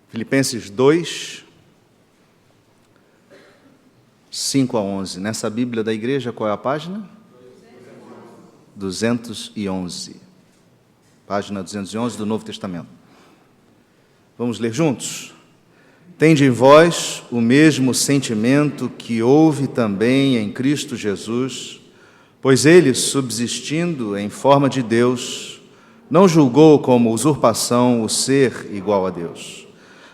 Filipenses 2, 5 a 11. Nessa Bíblia da igreja, qual é a página? 211. Página 211 do Novo Testamento. Vamos ler juntos? Tende em vós o mesmo sentimento que houve também em Cristo Jesus, pois ele, subsistindo em forma de Deus, não julgou como usurpação o ser igual a Deus.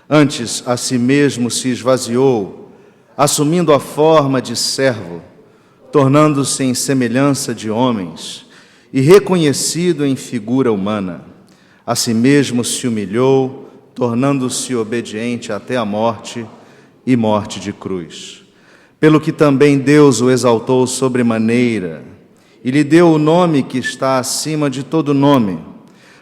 Antes, a si mesmo se esvaziou, assumindo a forma de servo, tornando-se em semelhança de homens, e reconhecido em figura humana. A si mesmo se humilhou, tornando-se obediente até a morte e morte de cruz. Pelo que também Deus o exaltou sobremaneira, e lhe deu o nome que está acima de todo nome,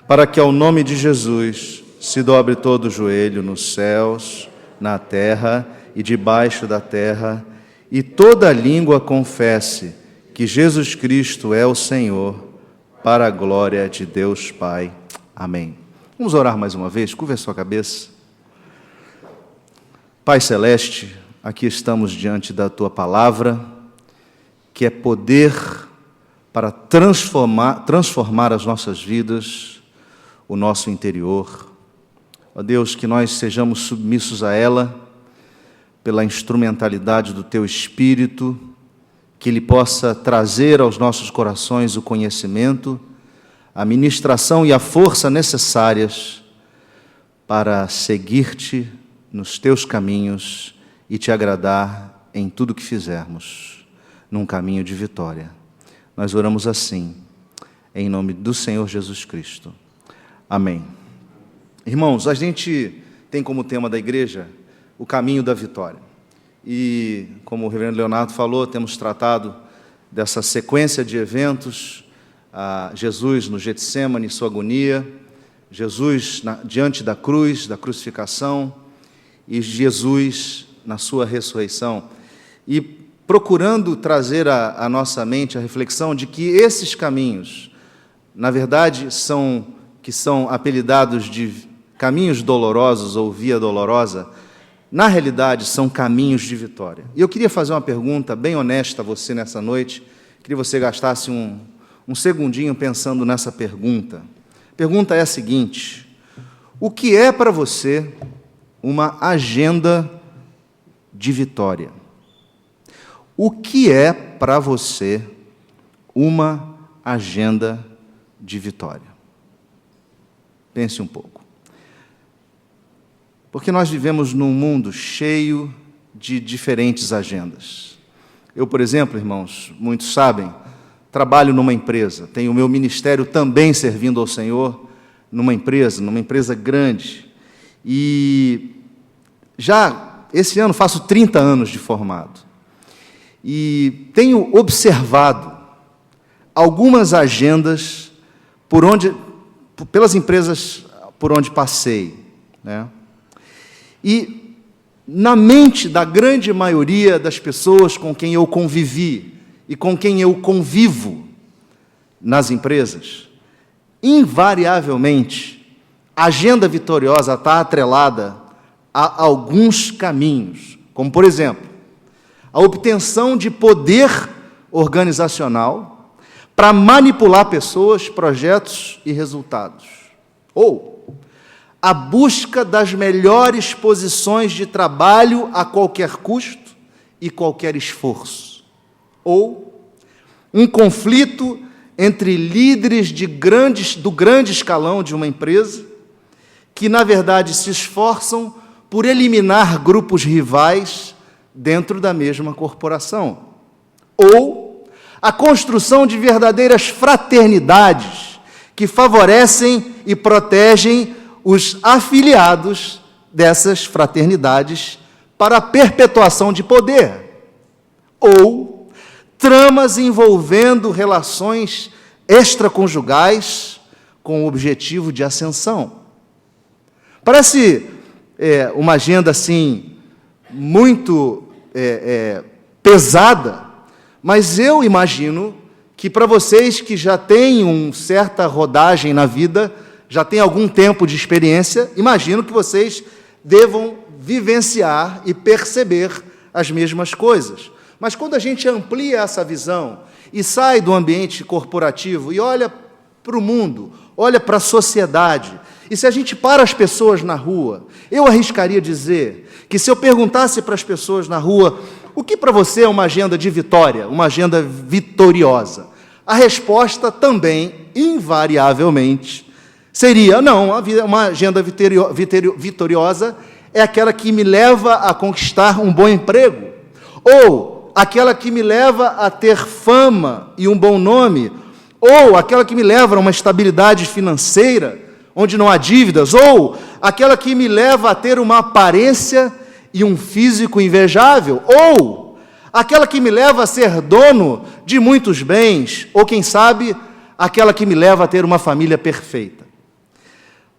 para que ao nome de Jesus se dobre todo o joelho nos céus, na terra e debaixo da terra, e toda língua confesse que Jesus Cristo é o Senhor, para a glória de Deus Pai. Amém. Vamos orar mais uma vez, curva a sua cabeça. Pai Celeste, aqui estamos diante da Tua Palavra, que é poder para transformar as nossas vidas, o nosso interior. Ó Deus, que nós sejamos submissos a ela, pela instrumentalidade do Teu Espírito, que Ele possa trazer aos nossos corações o conhecimento, a ministração e a força necessárias para seguir-te nos Teus caminhos e Te agradar em tudo que fizermos, num caminho de vitória. Nós oramos assim, em nome do Senhor Jesus Cristo. Amém. Irmãos, a gente tem como tema da igreja o caminho da vitória. E, como o reverendo Leonardo falou, temos tratado dessa sequência de eventos, Jesus no Getsêmani, sua agonia, Jesus diante da cruz, da crucificação, e Jesus na sua ressurreição. E procurando trazer à nossa mente a reflexão de que esses caminhos, na verdade, são apelidados de caminhos dolorosos ou via dolorosa, na realidade são caminhos de vitória. E eu queria fazer uma pergunta bem honesta a você nessa noite, queria que você gastasse um segundinho pensando nessa pergunta. A pergunta é a seguinte: o que é para você uma agenda de vitória? O que é para você uma agenda de vitória? Pense um pouco. Porque nós vivemos num mundo cheio de diferentes agendas. Eu, por exemplo, irmãos, muitos sabem, trabalho numa empresa, tenho o meu ministério também servindo ao Senhor numa empresa grande. E já esse ano faço 30 anos de formado. E tenho observado algumas agendas pelas empresas por onde passei, né? E na mente da grande maioria das pessoas com quem eu convivi e com quem eu convivo nas empresas, invariavelmente, a agenda vitoriosa está atrelada a alguns caminhos, como, por exemplo, a obtenção de poder organizacional para manipular pessoas, projetos e resultados, ou a busca das melhores posições de trabalho a qualquer custo e qualquer esforço, ou um conflito entre líderes do grande escalão de uma empresa, que, na verdade, se esforçam por eliminar grupos rivais dentro da mesma corporação, ou a construção de verdadeiras fraternidades que favorecem e protegem os afiliados dessas fraternidades para a perpetuação de poder, ou tramas envolvendo relações extraconjugais com o objetivo de ascensão. Parece uma agenda assim muito pesada, mas eu imagino que para vocês que já têm uma certa rodagem na vida, já têm algum tempo de experiência, imagino que vocês devam vivenciar e perceber as mesmas coisas. Mas quando a gente amplia essa visão e sai do ambiente corporativo e olha para o mundo, olha para a sociedade, e se a gente para as pessoas na rua, eu arriscaria dizer que se eu perguntasse para as pessoas na rua, o que para você é uma agenda de vitória, uma agenda vitoriosa? A resposta também, invariavelmente, seria, não, uma agenda vitoriosa é aquela que me leva a conquistar um bom emprego, ou aquela que me leva a ter fama e um bom nome, ou aquela que me leva a uma estabilidade financeira, onde não há dívidas, ou aquela que me leva a ter uma aparência e um físico invejável, ou aquela que me leva a ser dono de muitos bens, ou quem sabe, aquela que me leva a ter uma família perfeita.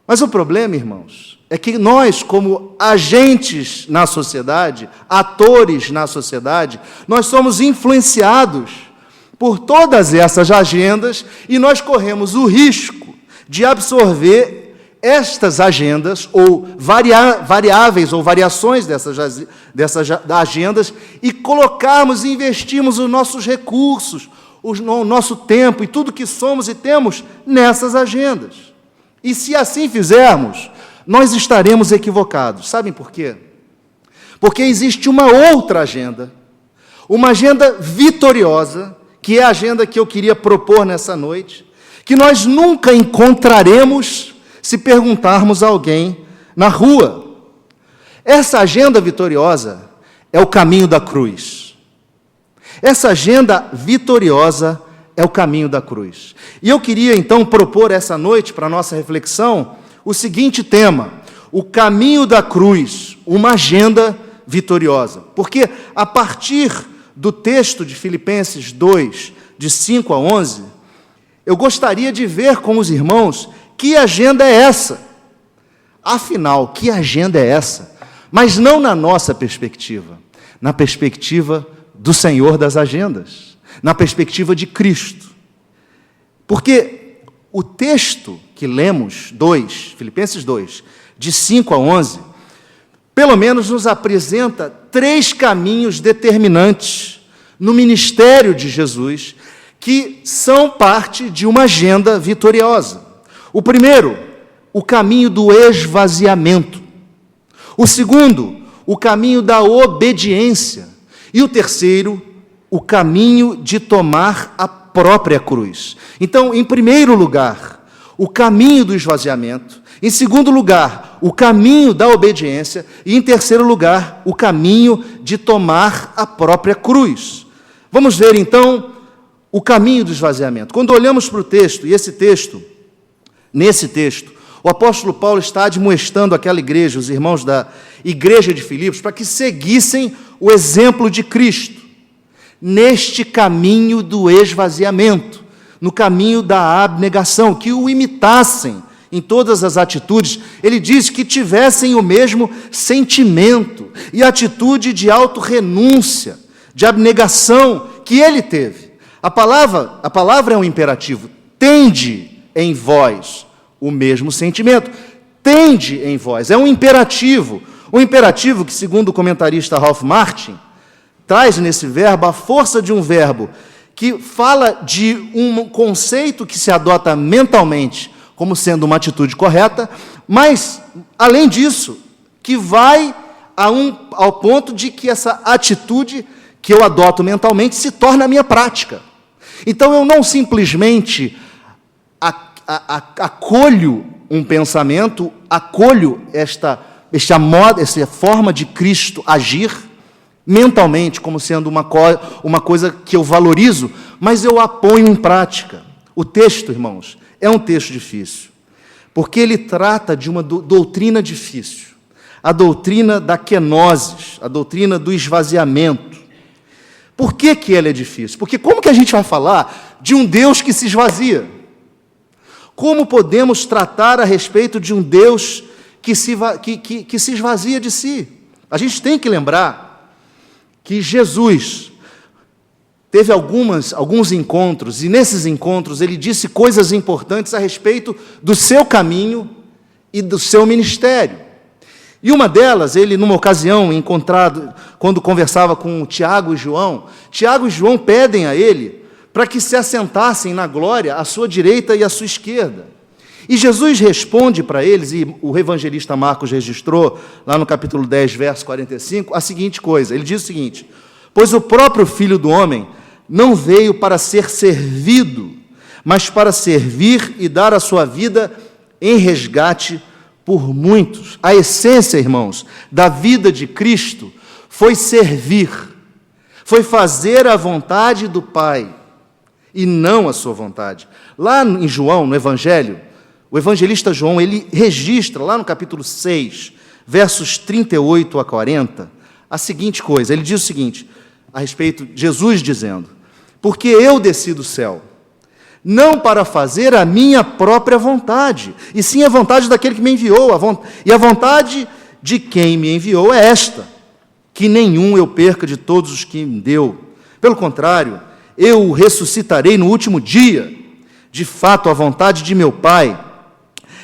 Mas o problema, irmãos, é que nós, como agentes na sociedade, atores na sociedade, nós somos influenciados por todas essas agendas e nós corremos o risco de absorver estas agendas, ou variáveis ou variações dessas agendas, e colocarmos e investirmos os nossos recursos, o nosso tempo e tudo que somos e temos nessas agendas. E se assim fizermos, nós estaremos equivocados. Sabem por quê? Porque existe uma outra agenda, uma agenda vitoriosa, que é a agenda que eu queria propor nessa noite, que nós nunca encontraremos se perguntarmos a alguém na rua. Essa agenda vitoriosa é o caminho da cruz. Essa agenda vitoriosa é o caminho da cruz. E eu queria, então, propor essa noite, para a nossa reflexão, o seguinte tema: o caminho da cruz, uma agenda vitoriosa. Porque, a partir do texto de Filipenses 2, de 5 a 11, eu gostaria de ver com os irmãos que agenda é essa. Afinal, que agenda é essa? Mas não na nossa perspectiva, na perspectiva do Senhor das agendas, na perspectiva de Cristo. Porque o texto que lemos, Filipenses 2, de 5 a 11, pelo menos nos apresenta 3 caminhos determinantes no ministério de Jesus, que são parte de uma agenda vitoriosa. O primeiro, o caminho do esvaziamento. O segundo, o caminho da obediência. E o terceiro, o caminho de tomar a própria cruz. Então, em primeiro lugar, o caminho do esvaziamento. Em segundo lugar, o caminho da obediência. E em terceiro lugar, o caminho de tomar a própria cruz. Vamos ver, então, o caminho do esvaziamento. Quando olhamos para o texto, e nesse texto, o apóstolo Paulo está admoestando aquela igreja, os irmãos da igreja de Filipos, para que seguissem o exemplo de Cristo, neste caminho do esvaziamento, no caminho da abnegação, que o imitassem em todas as atitudes. Ele diz que tivessem o mesmo sentimento e atitude de autorrenúncia, de abnegação que ele teve. A palavra é um imperativo. Tende em vós o mesmo sentimento. Tende em vós. É um imperativo. Um imperativo que, segundo o comentarista Ralph Martin, traz nesse verbo a força de um verbo que fala de um conceito que se adota mentalmente como sendo uma atitude correta, mas, além disso, que vai ao ponto de que essa atitude que eu adoto mentalmente se torna a minha prática. Então, eu não simplesmente acolho um pensamento, acolho esta forma de Cristo agir mentalmente, como sendo uma coisa que eu valorizo, mas eu a ponho em prática. O texto, irmãos, é um texto difícil, porque ele trata de uma doutrina difícil, a doutrina da kenosis, a doutrina do esvaziamento. Por que ela é difícil? Porque como que a gente vai falar de um Deus que se esvazia? Como podemos tratar a respeito de um Deus que se esvazia de si? A gente tem que lembrar que Jesus teve alguns encontros, e nesses encontros ele disse coisas importantes a respeito do seu caminho e do seu ministério. E uma delas, ele, numa ocasião, encontrado, quando conversava com Tiago e João pedem a ele para que se assentassem na glória à sua direita e à sua esquerda. E Jesus responde para eles, e o evangelista Marcos registrou, lá no capítulo 10, verso 45, a seguinte coisa. Ele diz o seguinte: pois o próprio Filho do Homem não veio para ser servido, mas para servir e dar a sua vida em resgate por muitos. A essência, irmãos, da vida de Cristo foi servir, foi fazer a vontade do Pai e não a sua vontade. Lá em João, no Evangelho, o evangelista João, ele registra, lá no capítulo 6, versos 38 a 40, a seguinte coisa. Ele diz o seguinte, a respeito de Jesus dizendo: porque eu desci do céu, não para fazer a minha própria vontade, e sim a vontade daquele que me enviou, e a vontade de quem me enviou é esta, que nenhum eu perca de todos os que me deu. Pelo contrário, eu o ressuscitarei no último dia. De fato, a vontade de meu Pai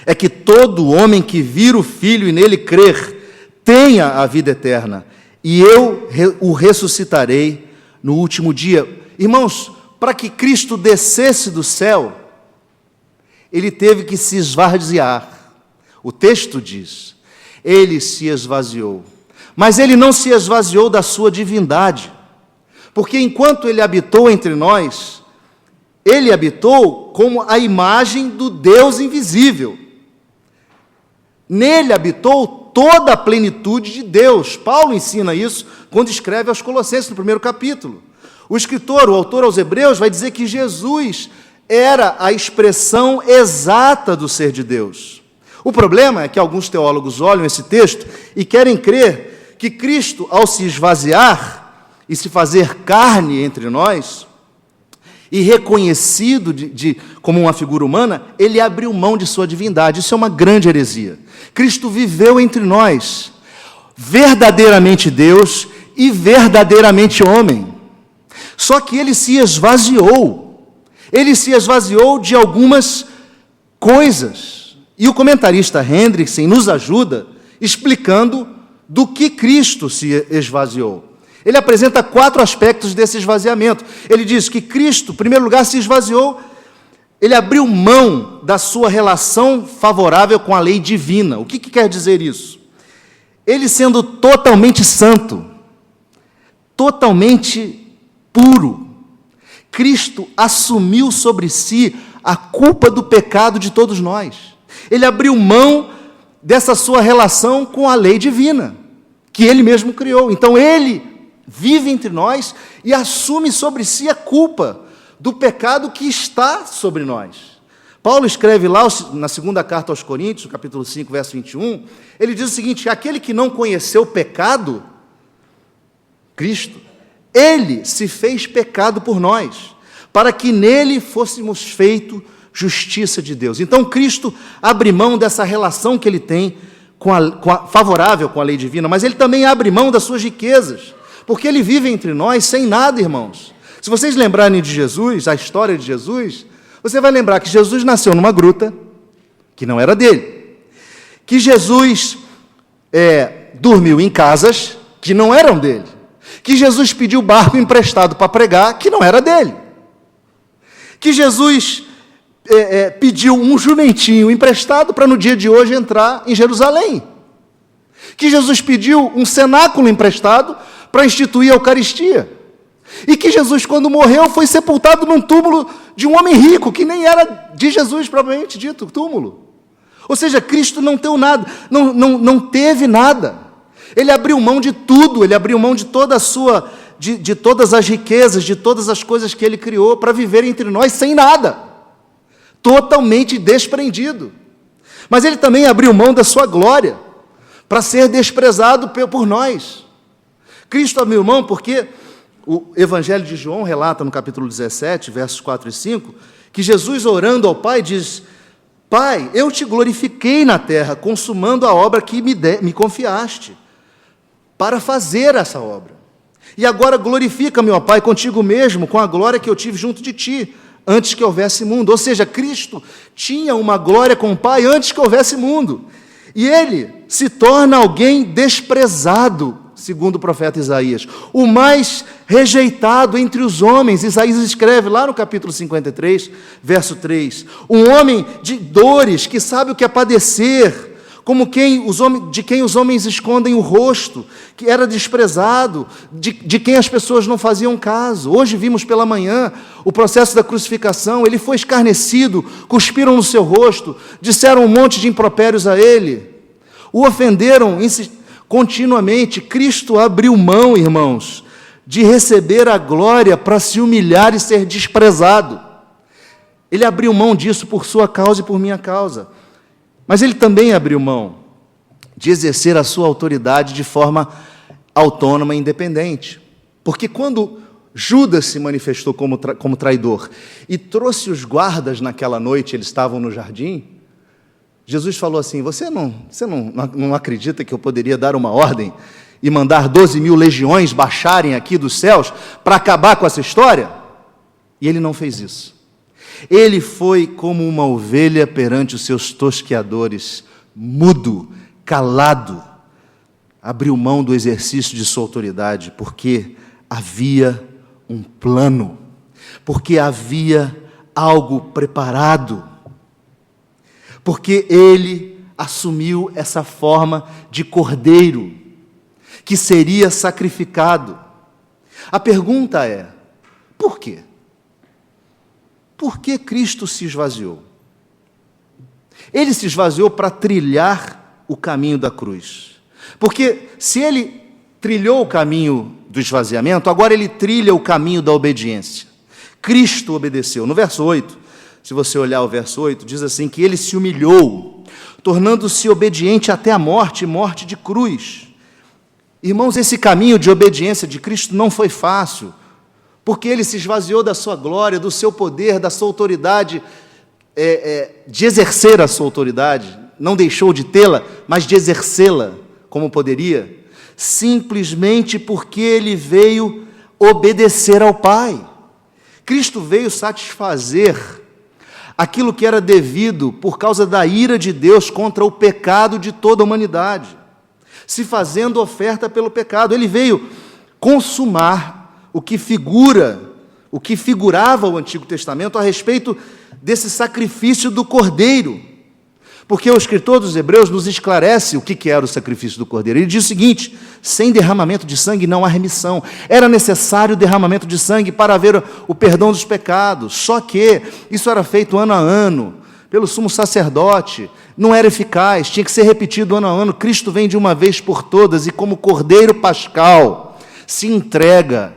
é que todo homem que vir o Filho e nele crer tenha a vida eterna, e eu o ressuscitarei no último dia. Irmãos, para que Cristo descesse do céu, ele teve que se esvaziar. O texto diz, ele se esvaziou. Mas ele não se esvaziou da sua divindade, porque enquanto ele habitou entre nós, ele habitou como a imagem do Deus invisível. Nele habitou toda a plenitude de Deus. Paulo ensina isso quando escreve aos Colossenses, no primeiro capítulo. O escritor, o autor aos Hebreus, vai dizer que Jesus era a expressão exata do ser de Deus. O problema é que alguns teólogos olham esse texto e querem crer que Cristo, ao se esvaziar e se fazer carne entre nós, e reconhecido como uma figura humana, ele abriu mão de sua divindade. Isso é uma grande heresia. Cristo viveu entre nós, verdadeiramente Deus e verdadeiramente homem. Só que ele se esvaziou. Ele se esvaziou de algumas coisas. E o comentarista Hendrickson nos ajuda explicando do que Cristo se esvaziou. Ele apresenta 4 aspectos desse esvaziamento. Ele diz que Cristo, em primeiro lugar, se esvaziou, ele abriu mão da sua relação favorável com a lei divina. O que quer dizer isso? Ele sendo totalmente santo, totalmente puro, Cristo assumiu sobre si a culpa do pecado de todos nós. Ele abriu mão dessa sua relação com a lei divina, que ele mesmo criou. Então, ele vive entre nós e assume sobre si a culpa do pecado que está sobre nós. Paulo escreve lá na segunda carta aos Coríntios, no capítulo 5, verso 21, ele diz o seguinte: aquele que não conheceu o pecado, Cristo, ele se fez pecado por nós, para que nele fôssemos feito justiça de Deus. Então Cristo abre mão dessa relação que ele tem favorável com a lei divina, mas ele também abre mão das suas riquezas, porque ele vive entre nós sem nada, irmãos. Se vocês lembrarem de Jesus, a história de Jesus, você vai lembrar que Jesus nasceu numa gruta, que não era dele. Que Jesus dormiu em casas, que não eram dele. Que Jesus pediu barco emprestado para pregar, que não era dele. Que Jesus pediu um jumentinho emprestado para no dia de hoje entrar em Jerusalém. Que Jesus pediu um cenáculo emprestado para instituir a Eucaristia. E que Jesus, quando morreu, foi sepultado num túmulo de um homem rico, que nem era de Jesus, propriamente dito, túmulo. Ou seja, Cristo não teve nada, não teve nada. Ele abriu mão de tudo, ele abriu mão de toda a sua, de todas as riquezas, de todas as coisas que ele criou, para viver entre nós sem nada. Totalmente desprendido. Mas ele também abriu mão da sua glória, para ser desprezado por nós. Cristo abriu mão porque o Evangelho de João relata no capítulo 17, versos 4 e 5, que Jesus, orando ao Pai, diz: Pai, eu te glorifiquei na terra, consumando a obra que me confiaste, para fazer essa obra. E agora glorifica-me, ó Pai, contigo mesmo, com a glória que eu tive junto de ti, antes que houvesse mundo. Ou seja, Cristo tinha uma glória com o Pai antes que houvesse mundo. E ele se torna alguém desprezado, segundo o profeta Isaías, o mais rejeitado entre os homens. Isaías escreve lá no capítulo 53, verso 3, um homem de dores, que sabe o que é padecer, como de quem os homens escondem o rosto, que era desprezado, de quem as pessoas não faziam caso. Hoje vimos pela manhã o processo da crucificação, ele foi escarnecido, cuspiram no seu rosto, disseram um monte de impropérios a ele, o ofenderam continuamente. Cristo abriu mão, irmãos, de receber a glória para se humilhar e ser desprezado. Ele abriu mão disso por sua causa e por minha causa. Mas ele também abriu mão de exercer a sua autoridade de forma autônoma e independente. Porque quando Judas se manifestou como traidor e trouxe os guardas naquela noite, eles estavam no jardim, Jesus falou assim: você não acredita que eu poderia dar uma ordem e mandar 12.000 legiões baixarem aqui dos céus para acabar com essa história? E ele não fez isso. Ele foi como uma ovelha perante os seus tosqueadores, mudo, calado, abriu mão do exercício de sua autoridade, porque havia um plano, porque havia algo preparado, porque ele assumiu essa forma de cordeiro, que seria sacrificado. A pergunta é: por quê? Por que Cristo se esvaziou? Ele se esvaziou para trilhar o caminho da cruz. Porque se ele trilhou o caminho do esvaziamento, agora ele trilha o caminho da obediência. Cristo obedeceu. No verso 8, se você olhar o verso 8, diz assim, que ele se humilhou, tornando-se obediente até a morte, morte de cruz. Irmãos, esse caminho de obediência de Cristo não foi fácil, porque ele se esvaziou da sua glória, do seu poder, da sua autoridade, de exercer a sua autoridade, não deixou de tê-la, mas de exercê-la como poderia, simplesmente porque ele veio obedecer ao Pai. Cristo veio satisfazer aquilo que era devido por causa da ira de Deus contra o pecado de toda a humanidade, se fazendo oferta pelo pecado. Ele veio consumar o que figurava o Antigo Testamento a respeito desse sacrifício do Cordeiro. Porque o escritor dos Hebreus nos esclarece o que era o sacrifício do Cordeiro. Ele diz o seguinte: sem derramamento de sangue não há remissão. Era necessário o derramamento de sangue para haver o perdão dos pecados. Só que isso era feito ano a ano, pelo sumo sacerdote. Não era eficaz, tinha que ser repetido ano a ano. Cristo vem de uma vez por todas e, como Cordeiro Pascal, se entrega.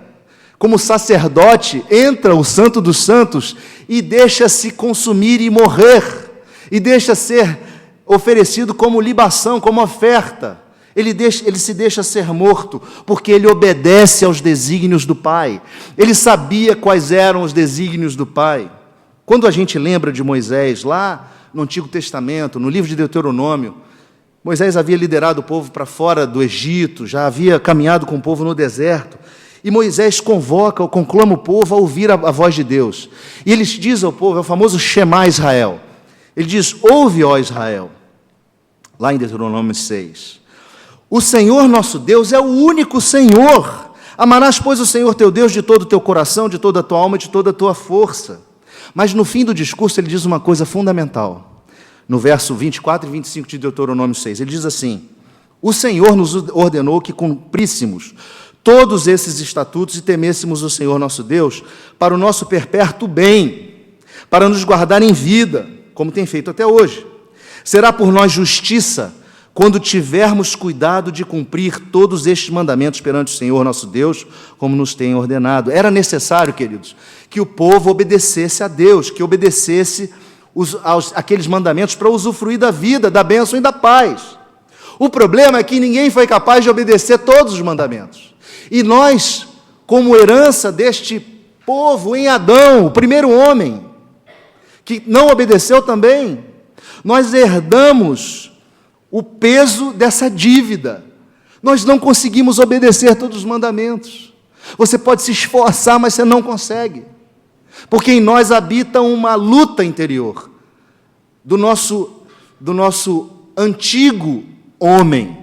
Como sacerdote, entra o Santo dos Santos e deixa-se consumir e morrer, e deixa ser oferecido como libação, como oferta. Ele se deixa ser morto, porque ele obedece aos desígnios do Pai. Ele sabia quais eram os desígnios do Pai. Quando a gente lembra de Moisés, lá no Antigo Testamento, no livro de Deuteronômio, Moisés havia liderado o povo para fora do Egito, já havia caminhado com o povo no deserto. E Moisés conclama o povo a ouvir a voz de Deus. E ele diz ao povo, é o famoso Shema Israel. Ele diz: ouve, ó Israel, lá em Deuteronômio 6. O Senhor nosso Deus é o único Senhor. Amarás, pois, o Senhor teu Deus de todo o teu coração, de toda a tua alma e de toda a tua força. Mas no fim do discurso ele diz uma coisa fundamental. No verso 24 e 25 de Deuteronômio 6, ele diz assim: o Senhor nos ordenou que cumpríssemos todos esses estatutos e temêssemos o Senhor nosso Deus para o nosso perpétuo bem, para nos guardar em vida, como tem feito até hoje. Será por nós justiça quando tivermos cuidado de cumprir todos estes mandamentos perante o Senhor nosso Deus, como nos tem ordenado. Era necessário, queridos, que o povo obedecesse a Deus, que obedecesse aqueles mandamentos para usufruir da vida, da bênção e da paz. O problema é que ninguém foi capaz de obedecer todos os mandamentos. E nós, como herança deste povo em Adão, o primeiro homem, que não obedeceu também, nós herdamos o peso dessa dívida. Nós não conseguimos obedecer todos os mandamentos. Você pode se esforçar, mas você não consegue. Porque em nós habita uma luta interior do nosso antigo homem,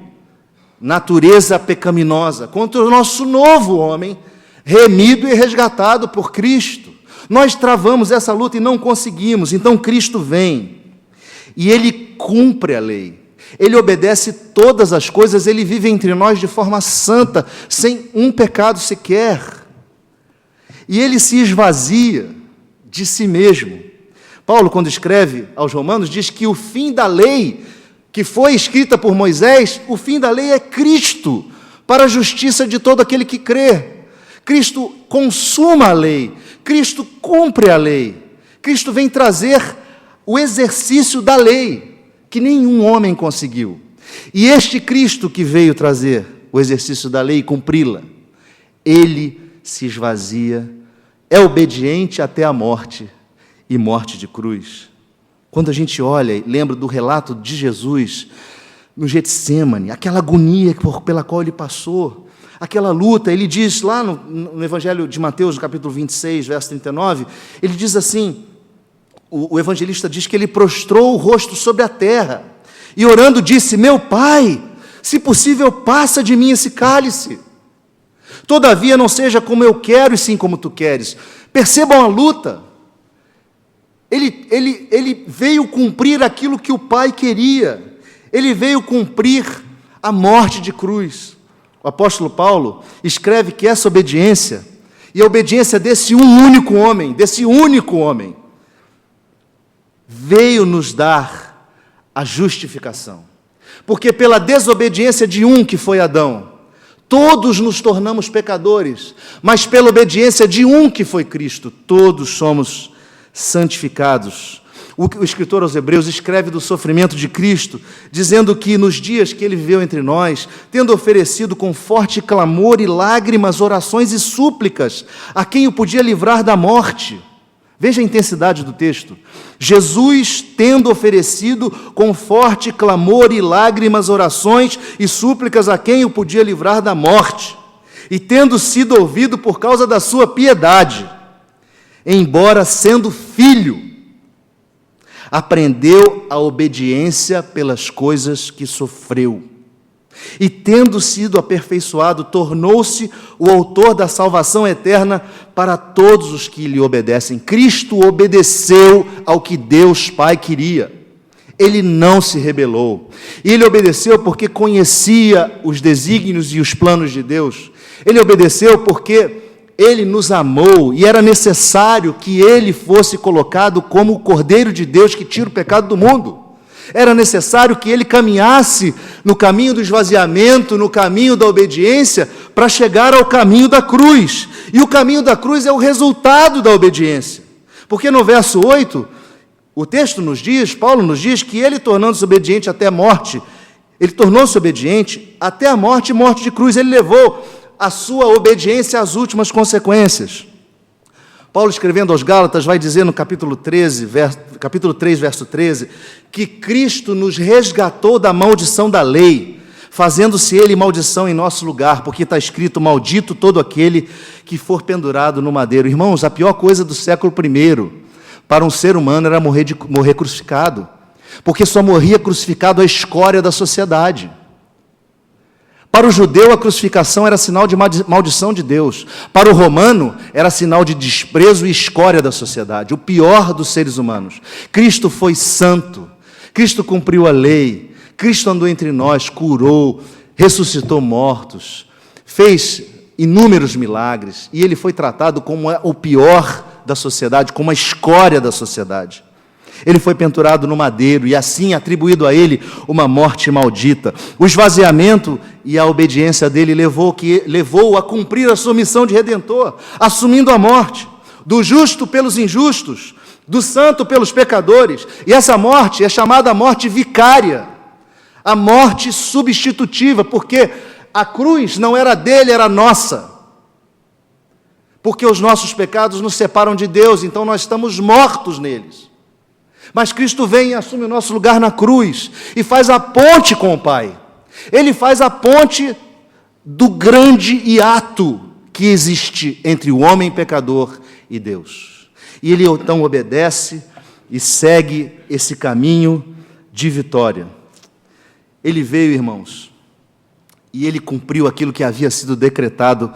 natureza pecaminosa, contra o nosso novo homem, remido e resgatado por Cristo. Nós travamos essa luta e não conseguimos, então Cristo vem, e Ele cumpre a lei, Ele obedece todas as coisas, Ele vive entre nós de forma santa, sem um pecado sequer, e Ele se esvazia de si mesmo. Paulo, quando escreve aos Romanos, diz que o fim da lei, que foi escrita por Moisés, o fim da lei é Cristo, para a justiça de todo aquele que crê. Cristo consuma a lei, Cristo cumpre a lei, Cristo vem trazer o exercício da lei, que nenhum homem conseguiu. E este Cristo que veio trazer o exercício da lei e cumpri-la, Ele se esvazia, é obediente até a morte, e morte de cruz. Quando a gente olha e lembra do relato de Jesus no Getsêmani, aquela agonia pela qual Ele passou, aquela luta, Ele diz lá no Evangelho de Mateus, no capítulo 26, verso 39, Ele diz assim, o evangelista diz que Ele prostrou o rosto sobre a terra, e orando disse, meu Pai, se possível passa de mim esse cálice, todavia não seja como eu quero, e sim como Tu queres. Percebam a luta. Ele veio cumprir aquilo que o Pai queria, Ele veio cumprir a morte de cruz. O apóstolo Paulo escreve que essa obediência, e a obediência desse único homem, veio nos dar a justificação. Porque pela desobediência de um, que foi Adão, todos nos tornamos pecadores, mas pela obediência de um, que foi Cristo, todos somos santificados. O escritor aos Hebreus escreve do sofrimento de Cristo, dizendo que nos dias que Ele viveu entre nós, tendo oferecido com forte clamor e lágrimas, orações e súplicas a quem o podia livrar da morte. Veja a intensidade do texto. Jesus, tendo oferecido com forte clamor e lágrimas, orações e súplicas a quem o podia livrar da morte, e tendo sido ouvido por causa da sua piedade, embora sendo filho, aprendeu a obediência pelas coisas que sofreu. E tendo sido aperfeiçoado, tornou-se o autor da salvação eterna para todos os que lhe obedecem. Cristo obedeceu ao que Deus Pai queria. Ele não se rebelou. E Ele obedeceu porque conhecia os desígnios e os planos de Deus. Ele obedeceu porque Ele nos amou e era necessário que Ele fosse colocado como o Cordeiro de Deus que tira o pecado do mundo. Era necessário que Ele caminhasse no caminho do esvaziamento, no caminho da obediência, para chegar ao caminho da cruz. E o caminho da cruz é o resultado da obediência. Porque no verso 8, o texto nos diz, Paulo nos diz, que Ele, tornando-se obediente até a morte, Ele tornou-se obediente até a morte e morte de cruz. Ele levou a sua obediência às últimas consequências. Paulo, escrevendo aos Gálatas, vai dizer no capítulo 3, verso 13, que Cristo nos resgatou da maldição da lei, fazendo-se Ele maldição em nosso lugar, porque está escrito, maldito todo aquele que for pendurado no madeiro. Irmãos, a pior coisa do século I para um ser humano era morrer crucificado, porque só morria crucificado a escória da sociedade. Para o judeu, a crucificação era sinal de maldição de Deus. Para o romano, era sinal de desprezo e escória da sociedade, o pior dos seres humanos. Cristo foi santo, Cristo cumpriu a lei, Cristo andou entre nós, curou, ressuscitou mortos, fez inúmeros milagres, e Ele foi tratado como o pior da sociedade, como a escória da sociedade. Ele foi pendurado no madeiro e assim atribuído a Ele uma morte maldita. O esvaziamento e a obediência dele levou-o a cumprir a sua missão de Redentor, assumindo a morte, do justo pelos injustos, do santo pelos pecadores. E essa morte é chamada morte vicária, a morte substitutiva, porque a cruz não era dele, era nossa. Porque os nossos pecados nos separam de Deus, então nós estamos mortos neles. Mas Cristo vem e assume o nosso lugar na cruz e faz a ponte com o Pai. Ele faz a ponte do grande hiato que existe entre o homem pecador e Deus. E Ele então obedece e segue esse caminho de vitória. Ele veio, irmãos, e ele cumpriu aquilo que havia sido decretado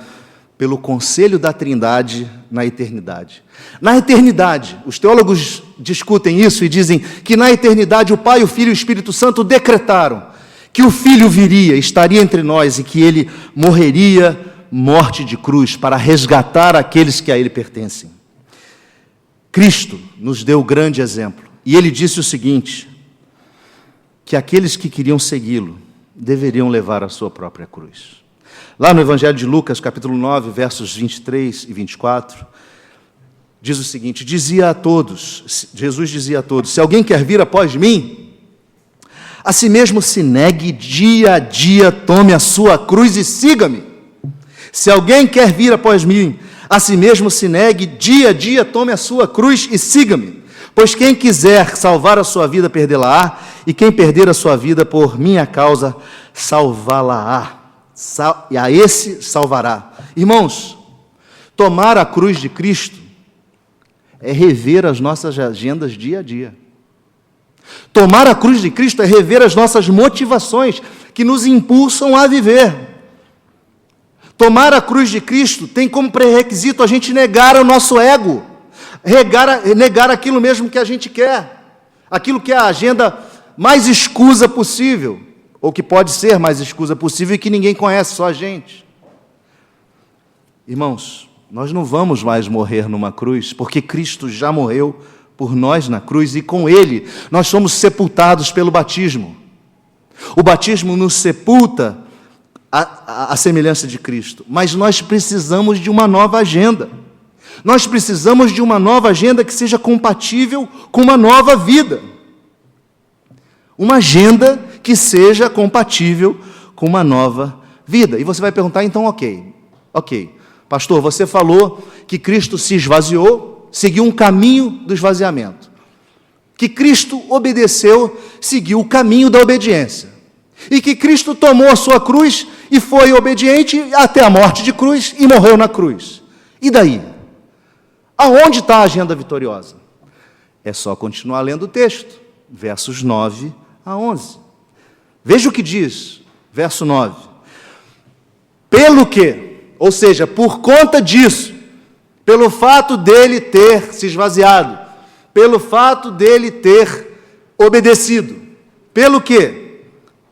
pelo conselho da Trindade na eternidade. Na eternidade, os teólogos discutem isso e dizem que na eternidade o Pai, o Filho e o Espírito Santo decretaram que o Filho viria, estaria entre nós e que ele morreria morte de cruz para resgatar aqueles que a ele pertencem. Cristo nos deu grande exemplo e ele disse o seguinte, que aqueles que queriam segui-lo deveriam levar a sua própria cruz. Lá no Evangelho de Lucas, capítulo 9, versos 23 e 24, diz o seguinte, Jesus dizia a todos, se alguém quer vir após mim, a si mesmo se negue dia a dia, tome a sua cruz e siga-me. Se alguém quer vir após mim, a si mesmo se negue dia a dia, tome a sua cruz e siga-me. Pois quem quiser salvar a sua vida, perdê-la-á, e quem perder a sua vida por minha causa, salvá-la-á. E a esse salvará. Irmãos, tomar a cruz de Cristo é rever as nossas agendas dia a dia. Tomar a cruz de Cristo é rever as nossas motivações que nos impulsam a viver. Tomar a cruz de Cristo tem como pré-requisito a gente negar o nosso ego, negar aquilo mesmo que a gente quer, aquilo que é a agenda mais escusa possível, ou que pode ser mais escusa possível e que ninguém conhece, só a gente. Irmãos, nós não vamos mais morrer numa cruz, porque Cristo já morreu por nós na cruz, e com Ele nós somos sepultados pelo batismo. O batismo nos sepulta à semelhança de Cristo, mas nós precisamos de uma nova agenda. Nós precisamos de uma nova agenda que seja compatível com uma nova vida. Uma agenda que seja compatível com uma nova vida. E você vai perguntar, então, ok, pastor, você falou que Cristo se esvaziou, seguiu um caminho do esvaziamento, que Cristo obedeceu, seguiu o caminho da obediência, e que Cristo tomou a sua cruz e foi obediente até a morte de cruz e morreu na cruz. E daí? Aonde está a agenda vitoriosa? É só continuar lendo o texto, versos 9 a 11. Veja o que diz, verso 9. Pelo que, ou seja, por conta disso, pelo fato dele ter se esvaziado, pelo fato dele ter obedecido, pelo que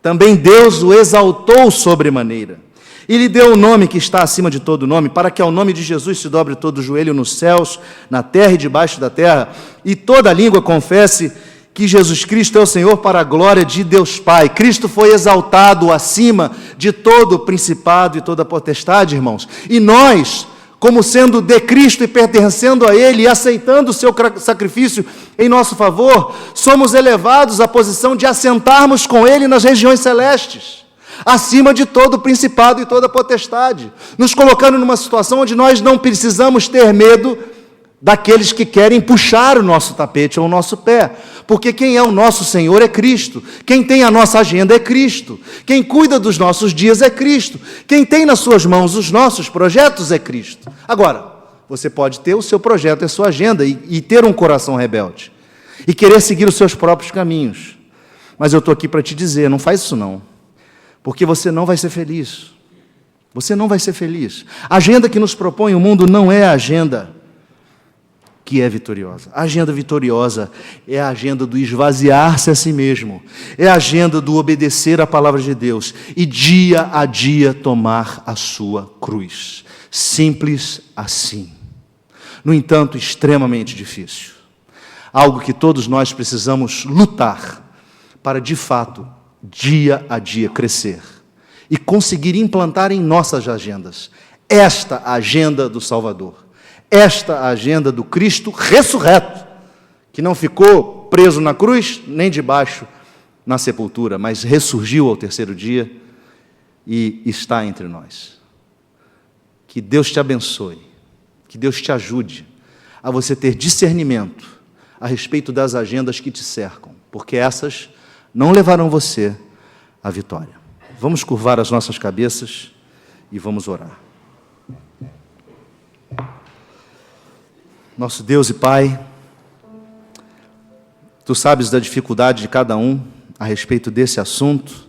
também Deus o exaltou sobremaneira, e lhe deu o nome que está acima de todo nome, para que ao nome de Jesus se dobre todo o joelho nos céus, na terra e debaixo da terra, e toda língua confesse que Jesus Cristo é o Senhor, para a glória de Deus Pai. Cristo foi exaltado acima de todo o principado e toda a potestade, irmãos. E nós, como sendo de Cristo e pertencendo a Ele e aceitando o seu sacrifício em nosso favor, somos elevados à posição de assentarmos com Ele nas regiões celestes, acima de todo o principado e toda a potestade, nos colocando numa situação onde nós não precisamos ter medo daqueles que querem puxar o nosso tapete ou o nosso pé, porque quem é o nosso Senhor é Cristo, quem tem a nossa agenda é Cristo, quem cuida dos nossos dias é Cristo, quem tem nas suas mãos os nossos projetos é Cristo. Agora, você pode ter o seu projeto e a sua agenda e ter um coração rebelde, e querer seguir os seus próprios caminhos, mas eu estou aqui para te dizer, não faz isso não, porque você não vai ser feliz, você não vai ser feliz. A agenda que nos propõe o mundo não é a agenda que é vitoriosa. A agenda vitoriosa é a agenda do esvaziar-se a si mesmo, é a agenda do obedecer à palavra de Deus e dia a dia tomar a sua cruz. Simples assim. No entanto, extremamente difícil. Algo que todos nós precisamos lutar para, de fato, dia a dia crescer e conseguir implantar em nossas agendas esta agenda do Salvador. Esta agenda do Cristo ressurreto, que não ficou preso na cruz, nem debaixo na sepultura, mas ressurgiu ao terceiro dia e está entre nós. Que Deus te abençoe, que Deus te ajude a você ter discernimento a respeito das agendas que te cercam, porque essas não levarão você à vitória. Vamos curvar as nossas cabeças e vamos orar. Nosso Deus e Pai, Tu sabes da dificuldade de cada um a respeito desse assunto,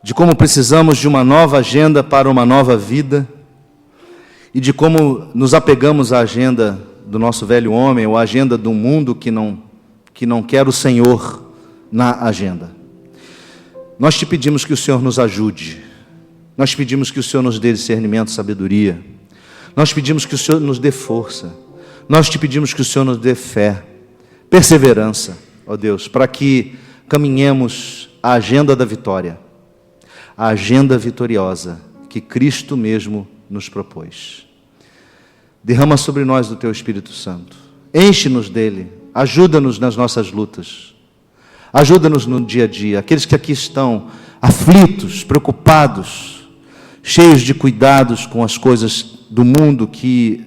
de como precisamos de uma nova agenda para uma nova vida, e de como nos apegamos à agenda do nosso velho homem, ou à agenda do mundo que não quer o Senhor na agenda. Nós te pedimos que o Senhor nos ajude, nós te pedimos que o Senhor nos dê discernimento, sabedoria, nós pedimos que o Senhor nos dê força, nós te pedimos que o Senhor nos dê fé, perseverança, ó Deus, para que caminhemos a agenda da vitória, a agenda vitoriosa que Cristo mesmo nos propôs. Derrama sobre nós do Teu Espírito Santo, enche-nos dele, ajuda-nos nas nossas lutas, ajuda-nos no dia a dia, aqueles que aqui estão aflitos, preocupados, cheios de cuidados com as coisas do mundo que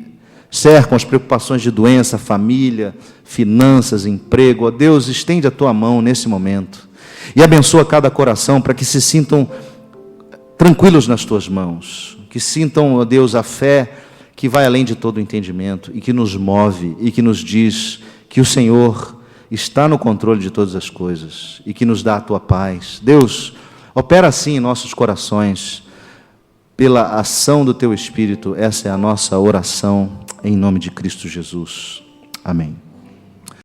cercam as preocupações de doença, família, finanças, emprego. Ó Deus, estende a Tua mão nesse momento e abençoa cada coração para que se sintam tranquilos nas Tuas mãos, que sintam, ó Deus, a fé que vai além de todo o entendimento e que nos move e que nos diz que o Senhor está no controle de todas as coisas e que nos dá a Tua paz. Deus, opera assim em nossos corações, pela ação do Teu Espírito. Essa é a nossa oração, em nome de Cristo Jesus. Amém.